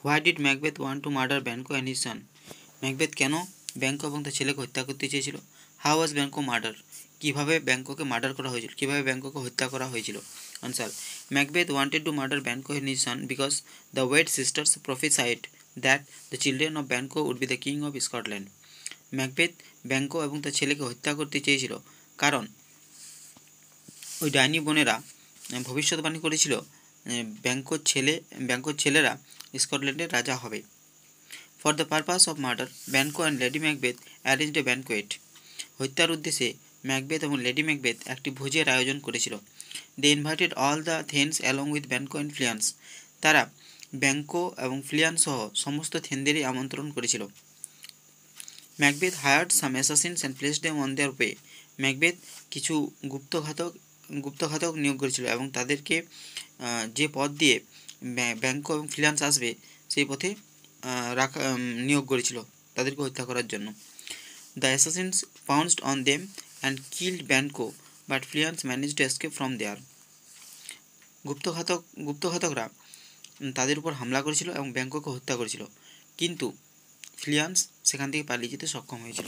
Why did Macbeth want to murder Banquo and his son? Macbeth কেন Banquo এবং তার ছেলেকে হত্যা করতে চেয়েছিল? How was Banquo murder? কীভাবে ব্যাঙ্কোকে মার্ডার করা হয়েছিল, কীভাবে ব্যাঙ্কোকে হত্যা করা হয়েছিল? Answer, Macbeth wanted to murder Banquo and his son because the weird sisters prophesied that the children of Banquo would be the king of Scotland. Macbeth Banquo এবং তার ছেলেকে হত্যা করতে চেয়েছিল কারণ ওই ডাইনি বোনেরা ভবিষ্যৎবাণী করেছিল ব্যাঙ্কোর ছেলেরা স্কটল্যান্ডের রাজা হবে। For the purpose of murder Banquo and Lady Macbeth arranged a banquet. হত্যার উদ্দেশ্যে ম্যাকবেথ এবং লেডি ম্যাকবেথ একটি ভোজের আয়োজন করেছিল। They invited all the thanes along with Banquo and Fleance. তারা ব্যাঙ্কো এবং ফ্লিয়ান্স সহ সমস্ত থেনদেরই আমন্ত্রণ করেছিল। Macbeth hired some assassins and placed them on their way. Macbeth কিছু গুপ্তঘাতক নিয়োগ করেছিল এবং তাদেরকে যে পথ দিয়ে ব্যাঙ্কো এবং ফ্লিয়ান্স আসবে সেই পথে নিয়োগ করেছিল তাদেরকে হত্যা করার জন্য। The assassins pounced on them and killed Banquo but Fleance manage to escape from there. গুপ্তঘাতকরা তাদের উপর হামলা করেছিল এবং ব্যাঙ্কোকে হত্যা করেছিল, কিন্তু ফ্লিয়ান্স সেখান থেকে পালিয়ে যেতে সক্ষম হয়েছিল।